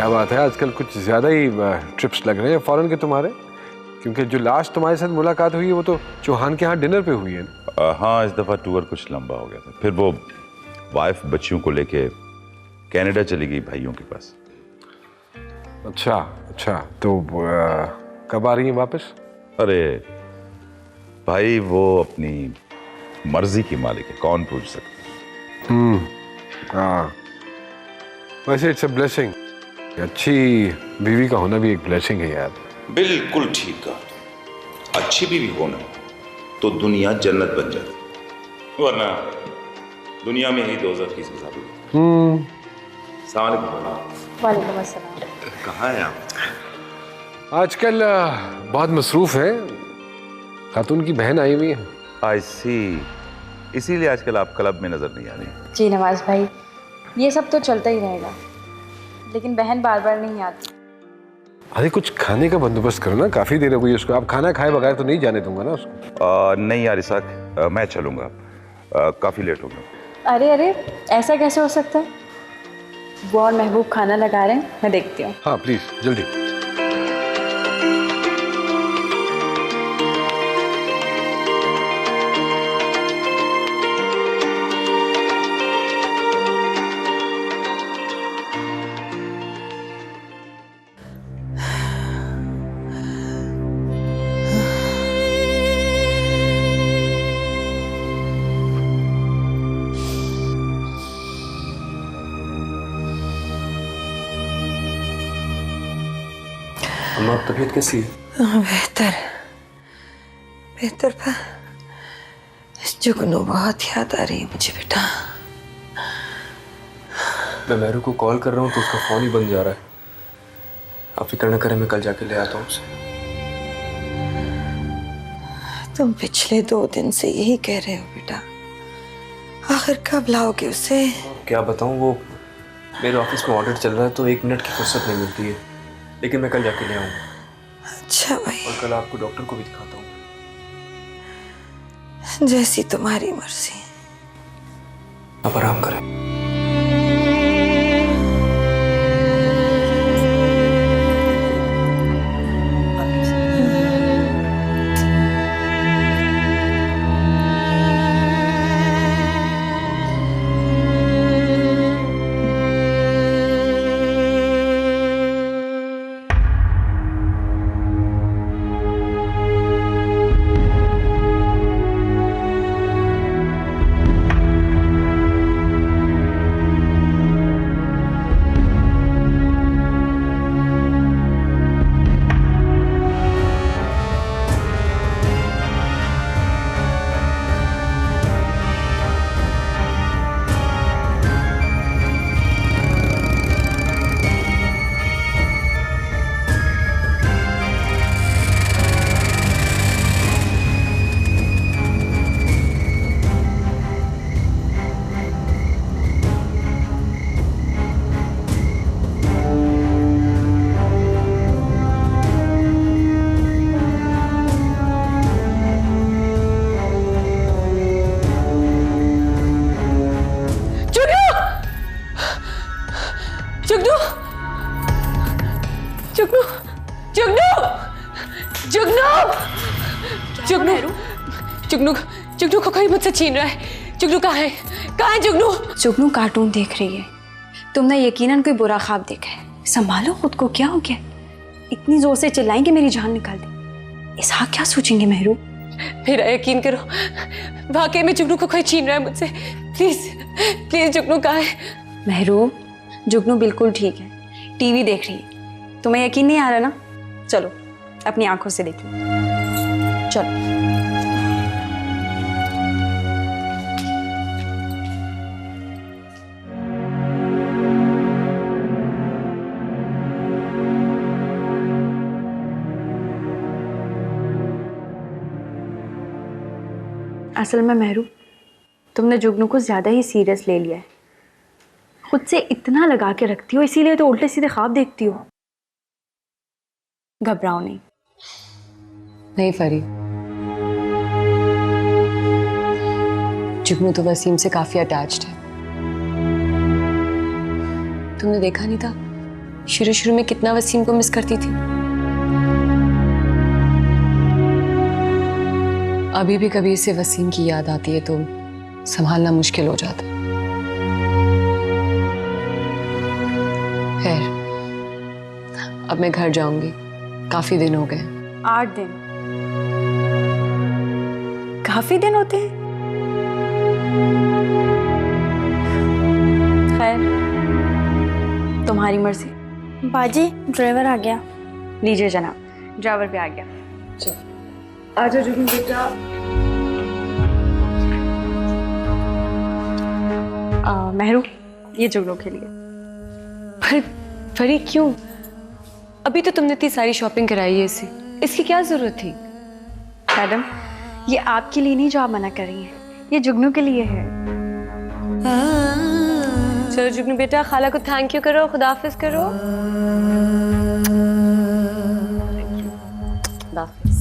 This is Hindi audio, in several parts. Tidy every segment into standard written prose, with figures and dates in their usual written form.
क्या बात है, आजकल कुछ ज़्यादा ही ट्रिप्स लग रहे हैं फॉरेन के तुम्हारे, क्योंकि जो लास्ट तुम्हारे साथ मुलाकात हुई है वो तो चौहान के यहाँ डिनर पे हुई है ना? हाँ, इस दफ़ा टूर कुछ लंबा हो गया था। फिर वो वाइफ बच्चियों को लेके कनाडा चली गई भाइयों के पास। अच्छा अच्छा, तो कब आ रही हैं वापस? अरे भाई, वो अपनी मर्जी की मालिक है, कौन पूछ सकता है। हाँ, वैसे इट्स अ ब्लेसिंग। अच्छी बीवी का होना भी एक ब्लेसिंग है यार। बिल्कुल ठीक कहा। अच्छी बीवी होना तो दुनिया जन्नत बन जाती, वरना दुनिया में ही दोज़ख की सजा भी। अस्सलाम वालेकुम। वालेकुम अस्सलाम। कहाँ हैं आप? आजकल बहुत मसरूफ है, खातून की बहन आई हुई है। आई सी, इसीलिए आजकल आप क्लब में नजर नहीं आ रही। जी नवाज भाई, ये सब तो चलता ही रहेगा, लेकिन बहन बार बार नहीं आती। अरे कुछ खाने का बंदोबस्त करो ना, काफी देर हो गई उसको। आप खाना खाए बगैर तो नहीं जाने दूंगा ना उसको। नहीं यार इसाक, मैं चलूंगा, काफी लेट हो गया। अरे अरे, ऐसा कैसे हो सकता है? वो और महबूब खाना लगा रहे हैं, मैं देखती हूँ। हाँ प्लीज जल्दी। अम्मा, तबीयत कैसी है? बेहतर बेहतर पर जुगनू बहुत याद आ रही है मुझे बेटा। मैं मेहरू को कॉल कर रहा हूँ तो उसका फोन ही बंद जा रहा है। आप फिक्र न करें, मैं कल जाके ले आता हूँ उसे। तुम पिछले 2 दिन से यही कह रहे हो बेटा, आखिर कब लाओगे उसे? क्या बताऊँ, वो मेरे ऑफिस में ऑडिट चल रहा है तो 1 मिनट की फुर्सत नहीं मिलती है, लेकिन मैं कल जाके ले आऊँगा। अच्छा भाई, और कल आपको डॉक्टर को भी दिखाता हूँ। जैसी तुम्हारी मर्जी। आप आराम करें। जुगनू को कोई मुझसे छीन रहा है। जुगनू कहाँ है? कहाँ है जुगनू? जुगनू कार्टून देख रही है। तुमने यकीनन कोई बुरा ख्वाब देखा है। संभालो खुद को, क्या हो गया? इतनी जोर से चिल्लाएं कि मेरी जान निकाल दे। इसहाक क्या सोचेंगे महरू? मेरा यकीन करो, वाकई में जुगनू को कोई छीन रहा है मुझसे। प्लीज प्लीज, जुगनू कहाँ है? महरू, जुगनू बिल्कुल ठीक है, टीवी देख रही है। तुम्हें यकीन नहीं आ रहा ना? चलो अपनी आंखों से देख लो। चलो। असल में महरू, तुमने जुगनू को ज्यादा ही सीरियस ले लिया है। खुद से इतना लगा के रखती हो, इसीलिए तो उल्टे सीधे ख्वाब देखती हो। घबराओ नहीं। नहीं फरी, जुगनू तो वसीम से काफी अटैच्ड है। तुमने देखा नहीं था शुरू शुरू में कितना वसीम को मिस करती थी। अभी भी कभी इसे वसीम की याद आती है तो संभालना मुश्किल हो जाता है। खैर, अब मैं घर जाऊंगी, काफी दिन हो गए। 8 दिन काफी दिन होते हैं। खैर, तुम्हारी मर्जी। बाजी ड्राइवर आ गया। लीजिए जनाब, ड्राइवर भी आ गया। आजा जुगनू बेटा। मेहरू, ये जुगनू के लिए। पर फरी क्यों? अभी तो तुमने इतनी सारी शॉपिंग कराई है इसे, इसकी क्या जरूरत थी? मैडम, ये आपके लिए नहीं जो आप मना कर रही हैं, ये जुगनू के लिए है। चलो जुगनू बेटा, खाला को थैंक यू करो, खुदा हाफिज करो। खुदा हाफिज।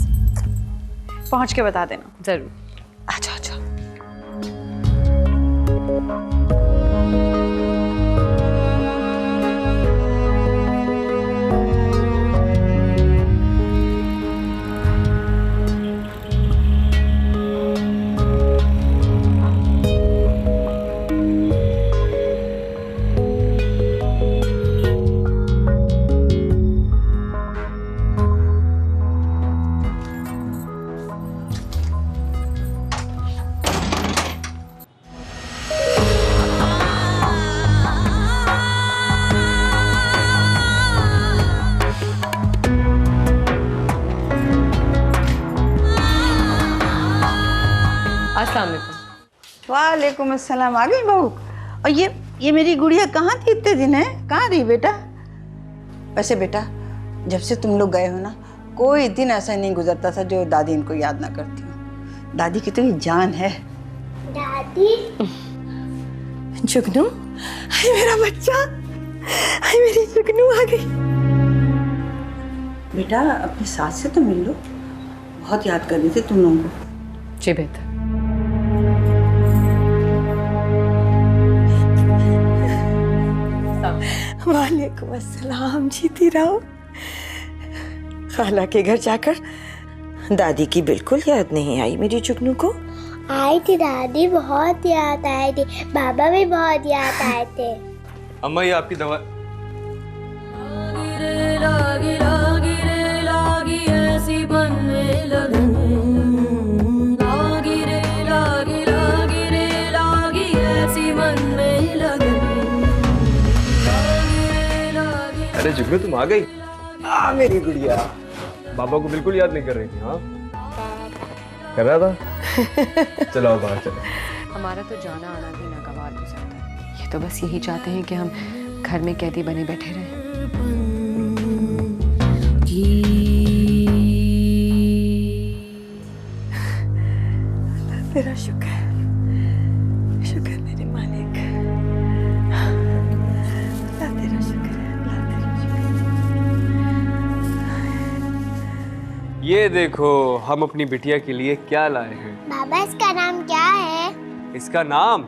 पहुंच के बता देना। जरूर। अच्छा अच्छा। अस्सलाम वालेकुम। वालेकुम अस्सलाम। आ गई बहू? और ये मेरी गुड़िया कहाँ थी इतने दिन? है कहाँ रही बेटा? वैसे बेटा, जब से तुम लोग गए हो ना, कोई दिन ऐसा नहीं गुजरता था जो दादी इनको याद ना करती हो। दादी की तो ये जान है। दादी जुगनू, हाय मेरा बच्चा, हाय मेरी जुगनू आ गई। बेटा अपनी सास से तो मिल लो, बहुत याद कर रही थी तुम लोगों को। जी बेहतर। वालेकुम अस्सलाम। जीती रहो। खाला के घर जाकर दादी की बिल्कुल याद नहीं आई मेरी जुगनू को। आई थी दादी, बहुत याद आई थी। बाबा भी बहुत याद आए थे। अम्मा ये आपकी दवा। अरे जुगनू तुम आ गई। मेरी गुड़िया बाबा को बिल्कुल याद नहीं कर रही थी। हाँ कर रहा था। चलो आओ बाहर चलो। हमारा तो जाना आना भी नागवार हो जाता है। ये तो बस यही चाहते हैं कि हम घर में कैदी बने बैठे रहें। तेरा शुक्र, शुक्र मेरे मालिक। तेरा शुक्र है, तेरा शुक्र। ये देखो हम अपनी बिटिया के लिए क्या लाए हैं। बाबा इसका नाम क्या है? इसका नाम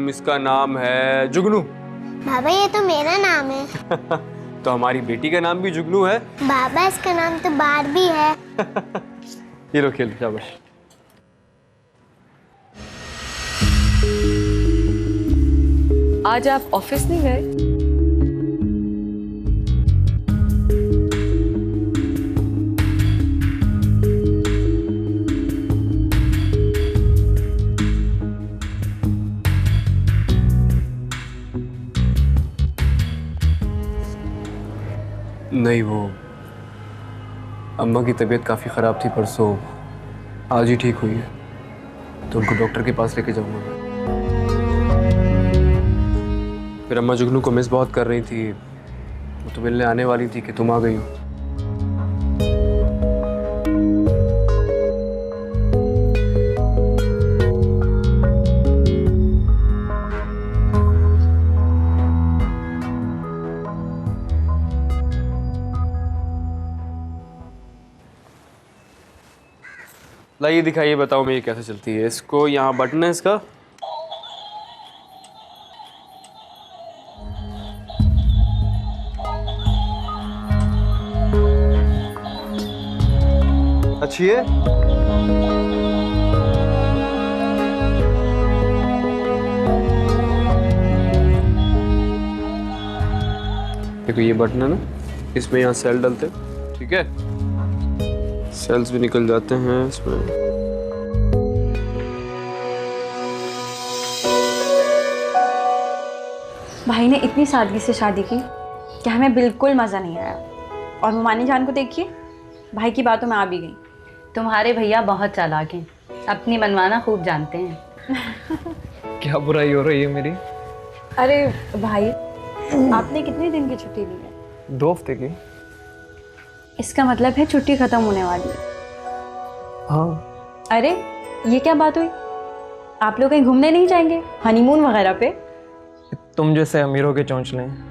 इसका नाम है जुगनू। बाबा ये तो मेरा नाम है। तो हमारी बेटी का नाम भी जुगनू है। बाबा इसका नाम तो बारबी है। ये लो खेल, शाबाश। आज आप ऑफिस नहीं गए? नहीं, वो अम्मा की तबीयत काफ़ी ख़राब थी परसों, आज ही ठीक हुई है, तो उनको डॉक्टर के पास लेके जाऊंगा मैं। फिर अम्मा जुगनू को मिस बहुत कर रही थी, वो तो मिलने आने वाली थी कि तुम आ गई हो। लाइए दिखाइए, बताओ मैं ये कैसे चलती है। इसको यहाँ बटन है इसका, अच्छी है। देखो ये बटन है ना, इसमें यहाँ सेल डलते हैं, ठीक है। सेल्स भी निकल जाते हैं इसमें। भाई ने इतनी सादगी से शादी की कि हमें बिल्कुल मज़ा नहीं आया। और मुमानी जान को देखिए, भाई की बातों में आ भी गई। तुम्हारे भैया बहुत चालाक हैं, अपनी मनमाना खूब जानते हैं। क्या बुराई हो रही है मेरी? अरे भाई, आपने कितने दिन की छुट्टी ली है? 2 हफ्ते की। इसका मतलब है छुट्टी खत्म होने वाली है। हाँ। अरे ये क्या बात हुई? आप लोग कहीं घूमने नहीं जाएंगे, हनीमून वगैरह पे? तुम जैसे अमीरों के चौंचले हैं।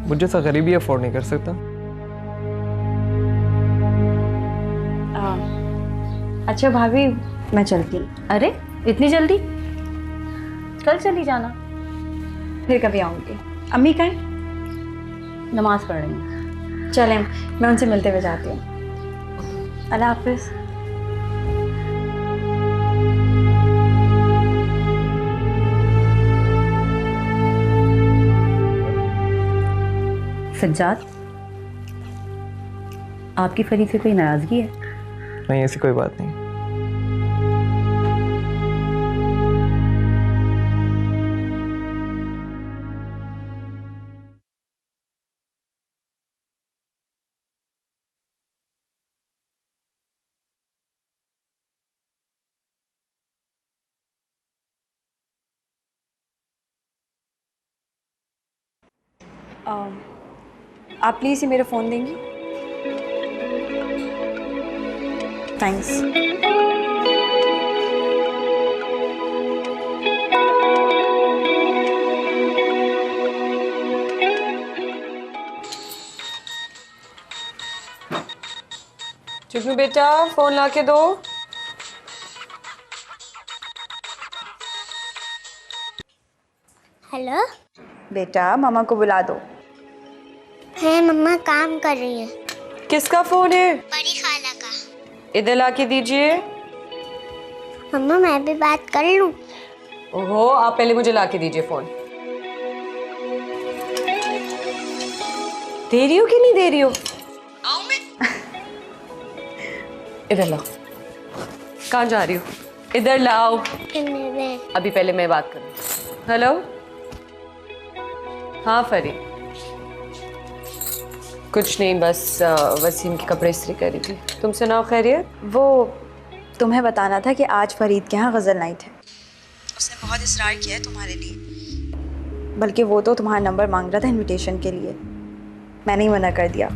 मुझे जैसा गरीबी अफोर्ड नहीं कर सकता। अच्छा भाभी, मैं चलती हूँ। अरे इतनी जल्दी? कल चली जाना। फिर कभी आऊँगी। अम्मी कहाँ हैं? नमाज पढ़ रही हैं। चलें, मैं उनसे मिलते हुए जाती हूँ। अल्लाह हाफिज़। सज्जाद, आपकी फरीद से कोई नाराजगी है? नहीं, ऐसी कोई बात नहीं। आप प्लीज़ ये मेरा फ़ोन देंगी? थैंक्स। चुगनू बेटा, फोन ला के दो। हेलो। बेटा, मामा को बुला दो। है मम्मा, काम कर रही है। किसका फोन है? बड़ी खाला का। इधर ला के दीजिए। मम्मा मैं भी बात कर लूं? ओहो, आप पहले मुझे ला के दीजिए फोन। दे रही हो कि नहीं दे रही हो? आओ मैं। इधर लाओ। कहाँ जा रही हो? इधर लाओ। अभी पहले मैं बात करूँ। हेलो। हाँ फरीद, कुछ नहीं, बस वसीम के कपड़े इस्त्री कर रही थी। तुम सुनाओ, खैरियत? वो तुम्हें बताना था कि आज फरीद के यहाँ गज़ल नाइट है। उसने बहुत इसरार किया है तुम्हारे लिए, बल्कि वो तो तुम्हारा नंबर मांग रहा था इनविटेशन के लिए। मैंने ही मना कर दिया।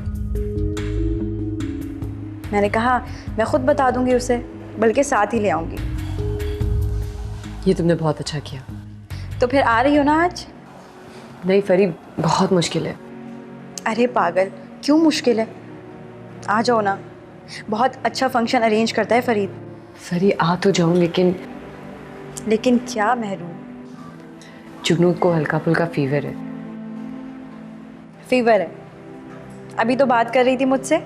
मैंने कहा मैं खुद बता दूंगी उसे, बल्कि साथ ही ले आऊंगी। ये तुमने बहुत अच्छा किया। तो फिर आ रही हो ना आज? नहीं फरीद, बहुत मुश्किल है। अरे पागल, क्यों मुश्किल है? आ जाओ ना, बहुत अच्छा फंक्शन अरेंज करता है फरीद। फरीद आ तो जाऊं, लेकिन क्या महरूम? जुगनू को हल्का फुल्का फीवर है। फीवर है? अभी तो बात कर रही थी मुझसे।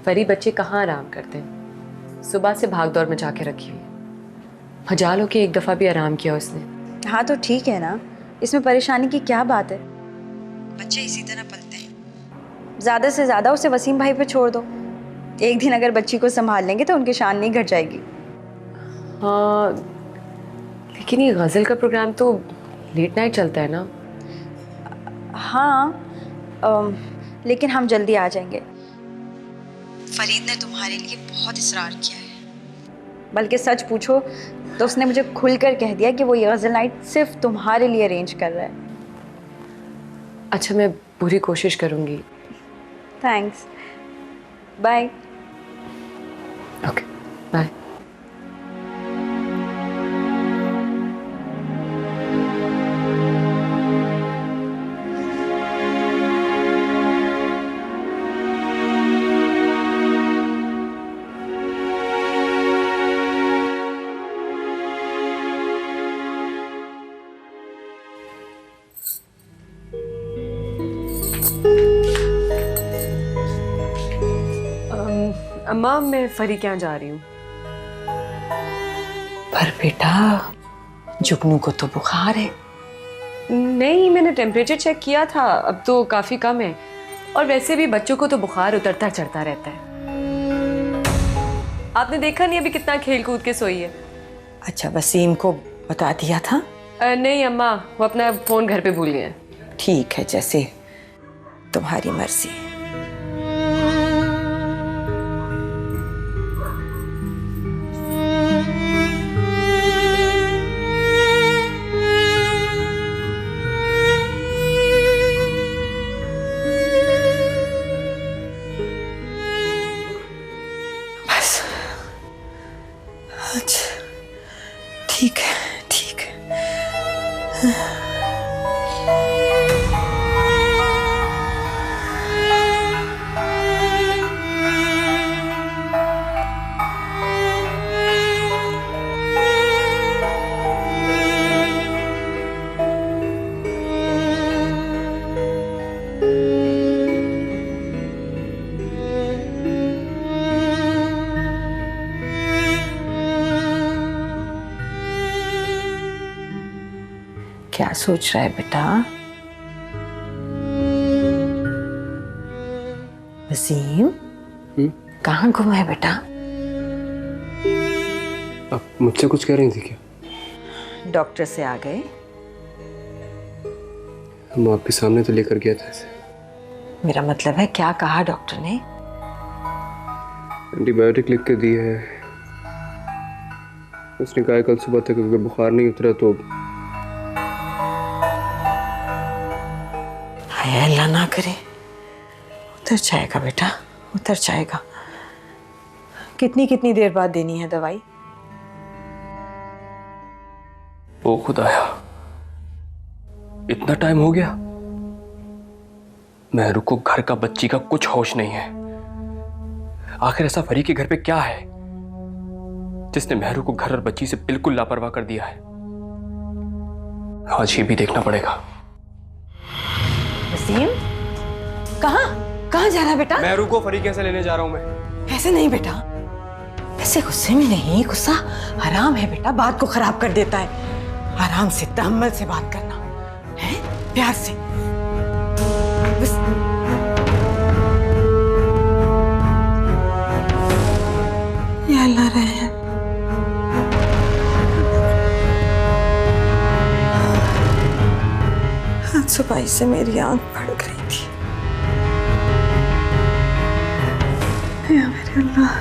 फरीद, बच्चे कहाँ आराम करते हैं? सुबह से भाग दौड़ मचा के रखी हुई है। मजाल हो के एक दफ़ा भी आराम किया उसने। हाँ तो ठीक है ना, इसमें परेशानी की क्या बात है? बच्चे इसी तरह पलते हैं। ज़्यादा से ज़्यादा उसे वसीम भाई पे छोड़ दो। एक दिन अगर बच्ची को संभाल लेंगे तो उनकी शान नहीं घट जाएगी। हाँ, लेकिन ये गज़ल का प्रोग्राम तो लेट नाइट चलता है ना? हाँ, लेकिन हम जल्दी आ जाएंगे। फरीद ने तुम्हारे लिए बहुत इसरार किया है। बल्कि सच पूछो तो उसने मुझे खुलकर कह दिया कि वो ये गज़ल नाइट सिर्फ तुम्हारे लिए अरेंज कर रहा है। अच्छा, मैं पूरी कोशिश करूँगी। Thanks, bye. Okay, bye. अम्मा मैं फरी के यहाँ जा रही हूँ। पर बेटा जुगनू को तो बुखार है। नहीं, मैंने टेम्परेचर चेक किया था, अब तो काफी कम है। और वैसे भी बच्चों को तो बुखार उतरता चढ़ता रहता है। आपने देखा नहीं अभी कितना खेल कूद के सोई है। अच्छा वसीम को बता दिया था? नहीं अम्मा, वो अपना फोन घर पे भूल गए हैं। ठीक है, जैसे तुम्हारी मर्जी। बस अच्छा, ठीक है ठीक है। क्या सोच रहा है बेटा? वसीम कहाँ गुम है बेटा? आप मुझसे कुछ कह रही थी क्या? डॉक्टर से आ गए? हम आपके सामने तो लेकर गया था इसे। मेरा मतलब है क्या कहा डॉक्टर ने? एंटीबायोटिक लिख के दी है। उसने कहा कल सुबह तक अगर बुखार नहीं उतरा तो हाय अल्लाह ना करे, उतर जाएगा बेटा, उतर जाएगा। कितनी कितनी देर बाद देनी है दवाई? ओ खुदाया, इतना टाइम हो गया। मेहरू को घर का बच्ची का कुछ होश नहीं है। आखिर ऐसा फरी के घर पे क्या है जिसने मेहरू को घर और बच्ची से बिल्कुल लापरवाह कर दिया है? आज ये भी देखना पड़ेगा। वसीम कहाँ कहाँ जा रहा है बेटा? मेहरू को फरी कैसे लेने जा रहा हूं मैं? ऐसे नहीं बेटा, ऐसे गुस्से में नहीं। गुस्सा हराम है बेटा, बात को खराब कर देता है। आराम से तहम्मुल से बात करना है, प्यार से। बस या अल्लाह रहे। आज सुबह से मेरी आंख फड़क रही थी। या मेरे अल्लाह।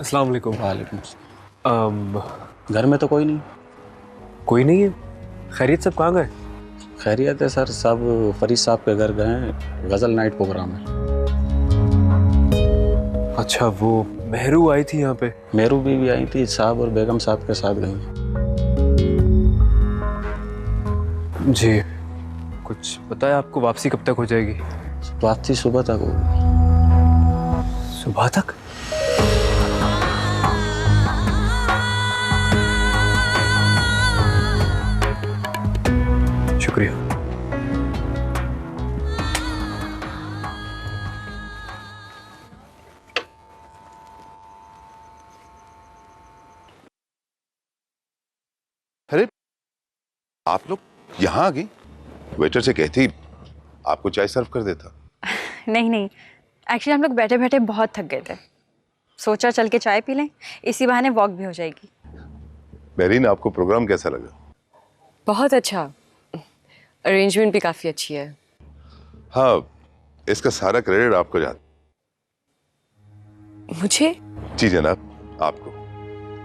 अस्सलाम वालेकुम। वालेकुम। घर में तो कोई नहीं? कोई नहीं है? खैरियत सब कहाँ गए? खैरियत है सर, सब फरीद साहब के घर गए हैं, गज़ल नाइट प्रोग्राम है। अच्छा, वो मेहरू आई थी यहाँ पे? मेरू भी आई थी, साहब और बेगम साहब के साथ गई। जी, कुछ पता है आपको वापसी कब तक हो जाएगी? वापसी सुबह तक होगी। सुबह तक? शुक्रिया। अरे आप लोग यहाँ आ गई? वेटर से कहती आपको चाय सर्व कर देता। नहीं नहीं, एक्चुअली हम लोग बैठे बैठे बहुत थक गए थे, सोचा चल के चाय पी लें, इसी बहाने वॉक भी हो जाएगी। मेरीन, आपको प्रोग्राम कैसा लगा? बहुत अच्छा, अरेंजमेंट भी काफ़ी अच्छी है। हाँ, इसका सारा क्रेडिट आपको जाता। मुझे? जी जनाब, आपको।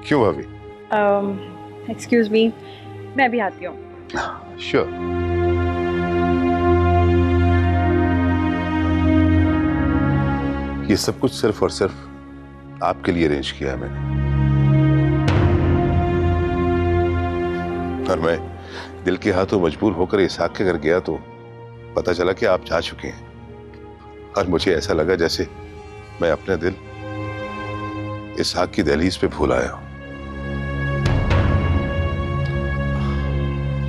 क्यों भाभी? एक्सक्यूज मी, मैं भी आती हूँ। श्योर। ये सब कुछ सिर्फ और सिर्फ आपके लिए अरेंज किया है मैंने, और मैं दिल के हाथों मजबूर होकर इसहाक के घर गया तो पता चला कि आप जा चुके हैं, और मुझे ऐसा लगा जैसे मैं अपना दिल इसहाक की दहलीज पे भूल आया हूं।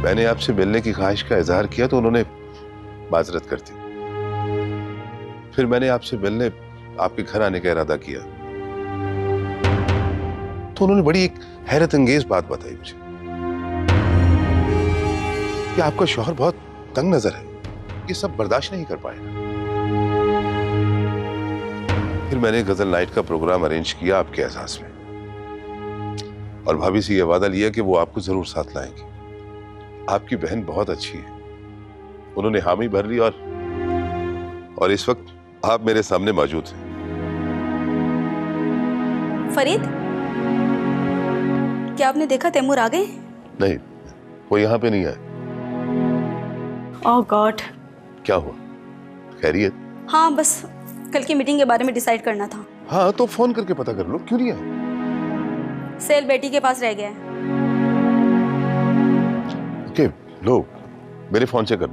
मैंने आपसे मिलने की ख्वाहिश का इजहार किया तो उन्होंने माजरत कर दी। फिर मैंने आपसे मिलने आपके घर आने का इरादा किया तो उन्होंने बड़ी एक हैरत अंगेज बात बताई मुझे कि आपका शौहर बहुत तंग नजर है, ये सब बर्दाश्त नहीं कर पाएगा। फिर मैंने गजल नाइट का प्रोग्राम अरेंज किया आपके एहसास में, और भाभी से यह वादा लिया कि वो आपको जरूर साथ लाएंगे। आपकी बहन बहुत अच्छी है, उन्होंने हामी भर ली, और इस वक्त आप मेरे सामने मौजूद हैं। फरीद, क्या आपने देखा तैमूर आ गए? नहीं, वो यहाँ पे नहीं आए। ओह गॉड। क्या हुआ? खैरियत? हाँ, बस कल की मीटिंग के बारे में डिसाइड करना था। हाँ, तो फोन करके पता कर लो, क्यों नहीं आए? सेल बेटी के पास रह गया है। ओके, लो मेरे फोन से कर।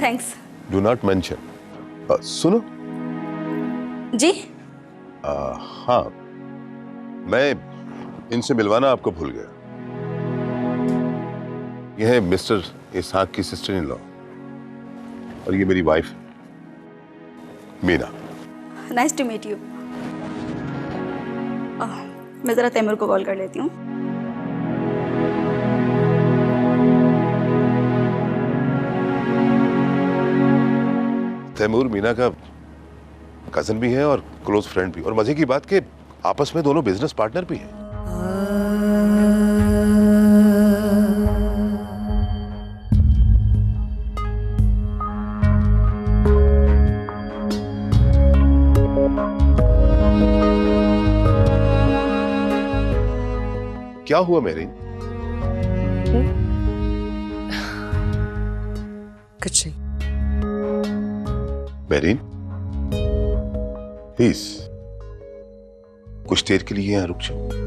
थैंक्स। Do not mention. सुनो जी। हाँ, मैं इनसे मिलवाना आपको भूल गया। यह है मिस्टर इसहाक की सिस्टर इन लॉ, और ये मेरी wife Meena. Nice to meet you. मैं जरा तैमूर को कॉल कर लेती हूँ। तैमूर मीना का कजन भी है और क्लोज फ्रेंड भी, और मजे की बात कि आपस में दोनों बिजनेस पार्टनर भी हैं। क्या हुआ मेरी? कुछ नहीं। मेरीन, प्लीज कुछ देर के लिए यहाँ रुक जाओ।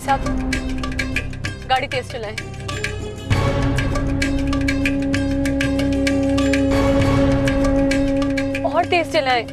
साहब, गाड़ी तेज चलाएं। और तेज चलाएं।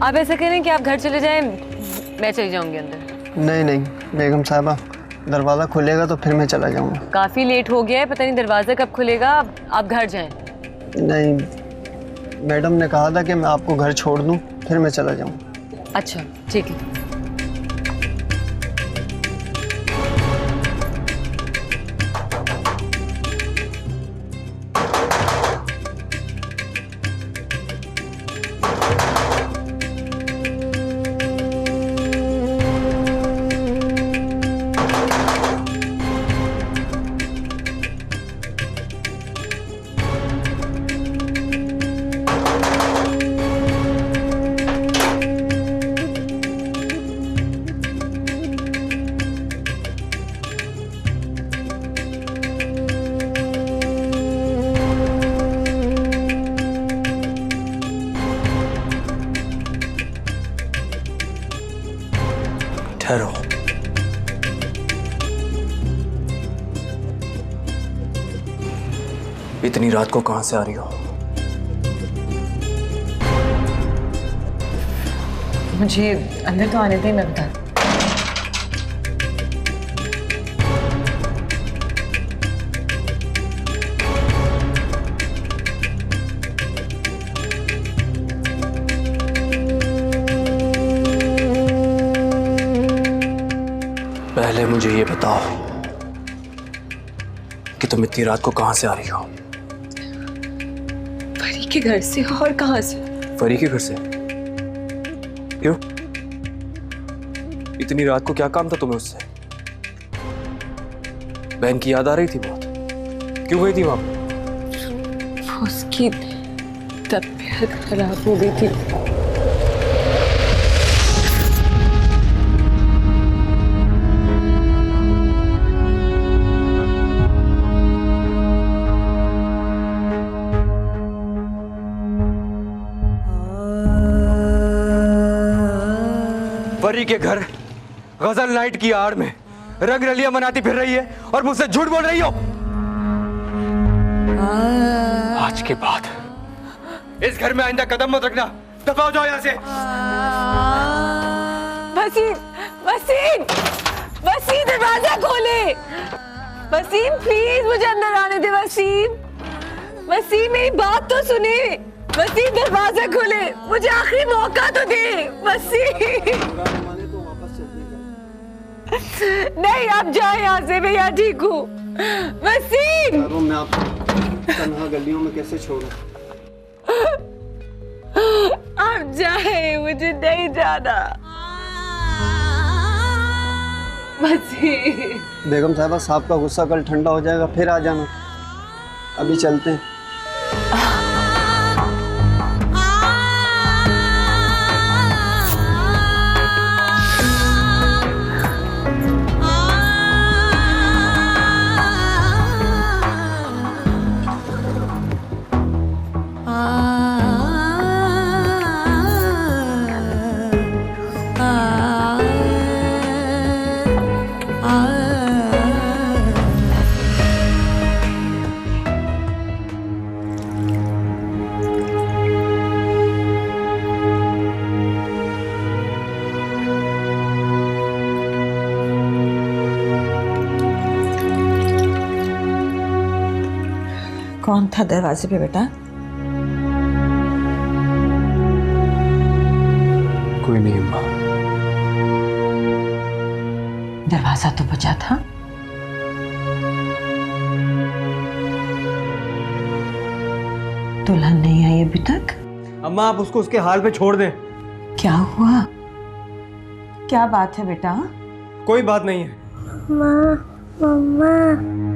आप ऐसा करें कि आप घर चले जाएं, मैं चली जाऊंगी अंदर। नहीं नहीं बेगम साहबा, दरवाज़ा खुलेगा तो फिर मैं चला जाऊंगा। काफी लेट हो गया है, पता नहीं दरवाजा कब खुलेगा। आप घर जाएं। नहीं, मैडम ने कहा था कि मैं आपको घर छोड़ दूं फिर मैं चला जाऊंगा। अच्छा ठीक है। ठहरो। इतनी रात को कहां से आ रही हो? मुझे अंदर तो आने दें, मैं बता। पहले मुझे ये बताओ कि तुम इतनी रात को कहां से आ रही हो? परी के घर से। और कहां से? परी के घर से? क्यों? इतनी रात को क्या काम था तुम्हें उससे? बहन की याद आ रही थी बहुत? क्यों गई थी वहां पर? उसकी तबीयत खराब हो गई थी। परी के घर गजल नाइट की आड़ में रंग रलियां मनाती फिर रही है और मुझसे झूठ बोल रही हो। आज के बाद इस घर में आइंदा कदम मत रखना। दफा हो जाओ यहाँ से। वसीम, वसीम, वसीम दरवाजा खोले। वसीम प्लीज मुझे अंदर आने दे। वसीम, वसीम मेरी बात तो सुने। वसीम दरवाजा खोले, मुझे आखिरी मौका तो दे। वसीम नहीं, आप जाए यहाँ से, मैं यहाँ ठीक हूँ। वसीम मैं आपको तन्हा गलियों में कैसे छोड़ूं? आप जाए, मुझे नहीं जाना। वसीम। बेगम साहबा, साहब का गुस्सा कल ठंडा हो जाएगा, फिर आ जाना। अभी चलते हैं। था दरवाजे पे बेटा? कोई नहीं अम्मा। दरवाजा तो बचा था। दुल्हन नहीं आई अभी तक? अम्मा आप उसको उसके हाल पे छोड़ दें। क्या हुआ? क्या बात है बेटा? कोई बात नहीं है। माँ, मम्मा।